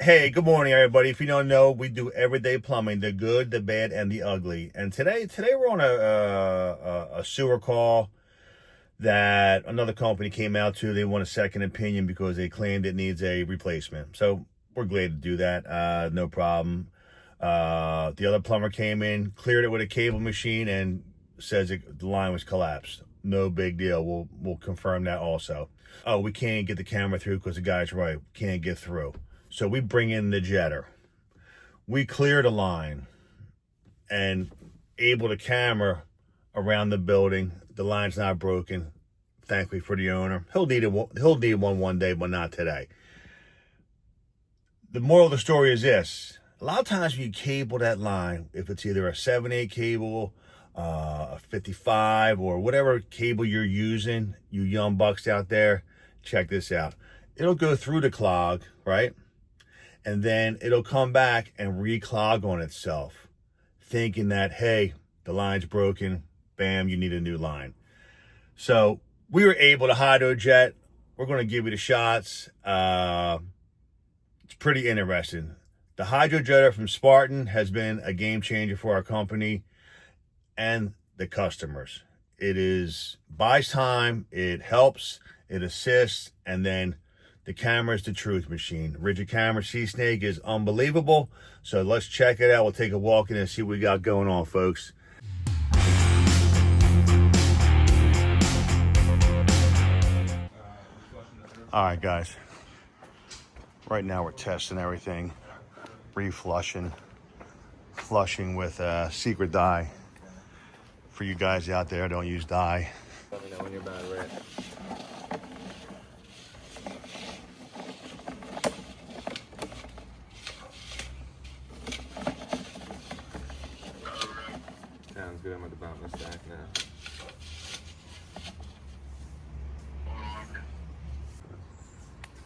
Hey, good morning, everybody. If you don't know, we do everyday plumbing, the good, the bad, and the ugly. And today we're on a sewer call that another company came out to. They want a second opinion because they claimed it needs a replacement. So we're glad to do that. No problem. The other plumber came in, cleared it with a cable machine, and says the line was collapsed. No big deal. We'll confirm that also. Oh, we can't get the camera through because the guy's right. Can't get through. So we bring in the jetter. We clear the line and able to camera around the building. The line's not broken, thankfully for the owner. He'll need one day, but not today. The moral of the story is this. A lot of times when you cable that line, if it's either a 7/8 cable, a 55, or whatever cable you're using, you young bucks out there, check this out. It'll go through the clog, right? And then it'll come back and reclog on itself, thinking that, hey, the line's broken, bam, you need a new line. So we were able to hydrojet. We're going to give you the shots. It's pretty interesting. The hydrojetter from Spartan has been a game changer for our company and the customers. It buys time, it helps, it assists, and then the camera is the truth machine. Ridgid camera C-Snake is unbelievable. So let's check it out. We'll take a walk in and see what we got going on, folks. All right, guys. Right now we're testing everything. Reflushing. Flushing with secret dye. For you guys out there, don't use dye. Let me know when you're about to rip. Sounds good. I'm at the bottom of the stack now.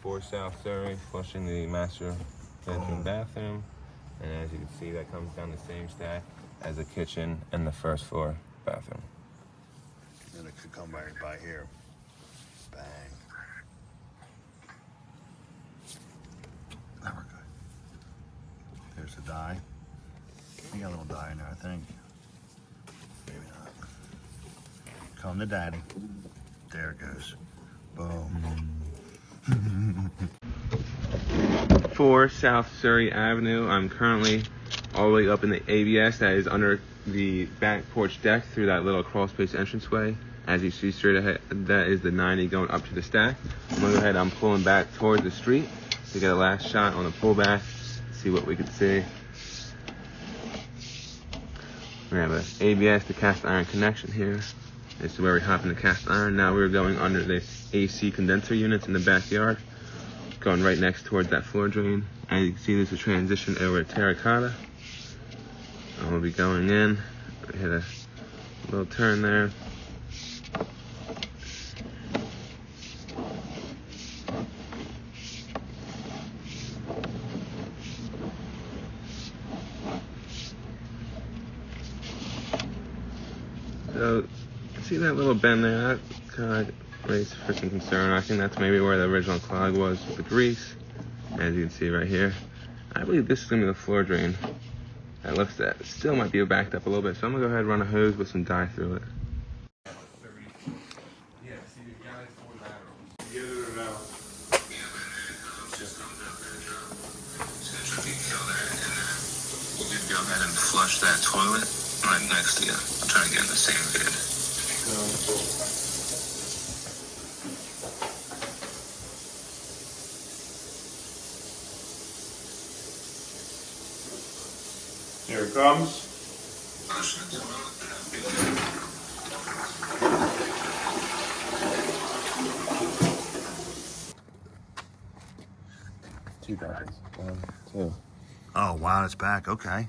For South Surrey, flushing the master bedroom bathroom. And as you can see, that comes down the same stack as the kitchen and the first floor bathroom. And then it could come right by here. Bang. Now we're good. There's the dye. You got a little dye in there, I think. Maybe not. Come to daddy. There it goes. Boom. 4 South Surrey Avenue. I'm currently all the way up in the ABS that is under the back porch deck through that little crawl space entranceway. As you see straight ahead, that is the 90 going up to the stack. I'm gonna go ahead, I'm pulling back towards the street to get a last shot on the pullback, see what we can see. We have an ABS to cast iron connection here. This is where we hop in the cast iron. Now we're going under the AC condenser units in the backyard. Going right next towards that floor drain. As you can see, there's a transition over to terracotta. I'm gonna be going in. I hit a little turn there. So, see that little bend there? That kind of raised freaking concern. I think that's maybe where the original clog was with the grease. As you can see right here. I believe this is gonna be the floor drain. That looks that still might be backed up a little bit, so I'm gonna go ahead and run a hose with some dye through it. Go ahead and flush that toilet right next to you. I'm trying to get in the same vid. Here it comes. Two guys. 1, 2. Oh, wow, it's back. Okay.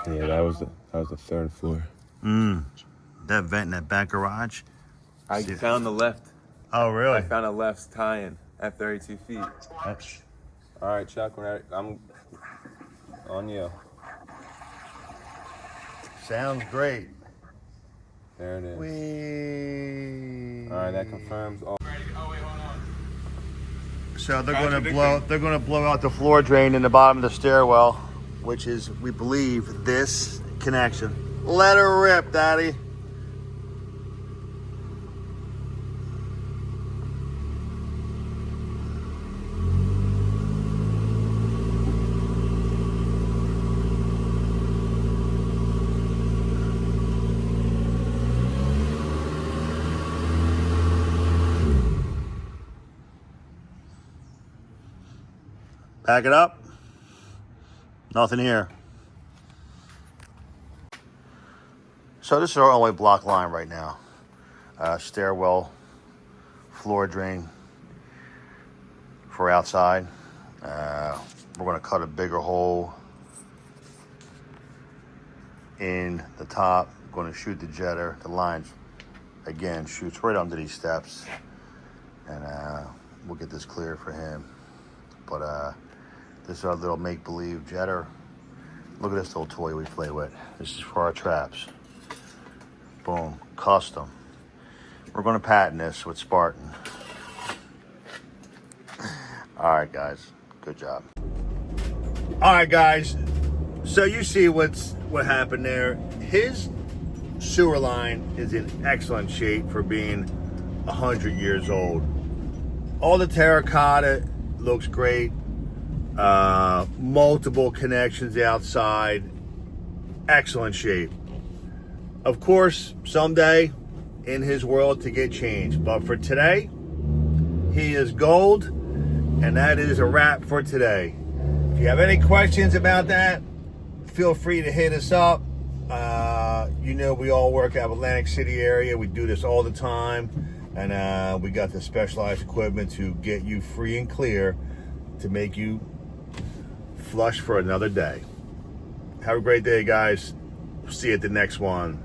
Yeah, that was the third floor. That vent in that back garage? I found the left. Oh, really? I found a left tie-in at 32 feet. That's... All right, Chuck, I'm on you. Sounds great. There it is. Whee! All right, that confirms all. Oh, wait, hold on. So they're going to blow out the floor drain in the bottom of the stairwell, which is, we believe, this connection. Let her rip, Daddy. Back it up. Nothing here. So this is our only block line right now. Stairwell, floor drain for outside. We're going to cut a bigger hole in the top. Going to shoot the jetter. The lines, again, shoots right under these steps. And we'll get this cleared for him. But this is our little make-believe jetter. Look at this little toy we play with. This is for our traps. Boom, custom. We're gonna patent this with Spartan. All right, guys, good job. All right, guys, so you see what happened there. His sewer line is in excellent shape for being 100 years old. All the terracotta looks great. Multiple connections outside, excellent shape. Of course, someday in his world to get changed, but for today, he is gold, and that is a wrap for today. If you have any questions about that, feel free to hit us up. You know, we all work out of Atlantic City area. We do this all the time, and we got the specialized equipment to get you free and clear to make you flush for another day. Have a great day, guys. See you at the next one.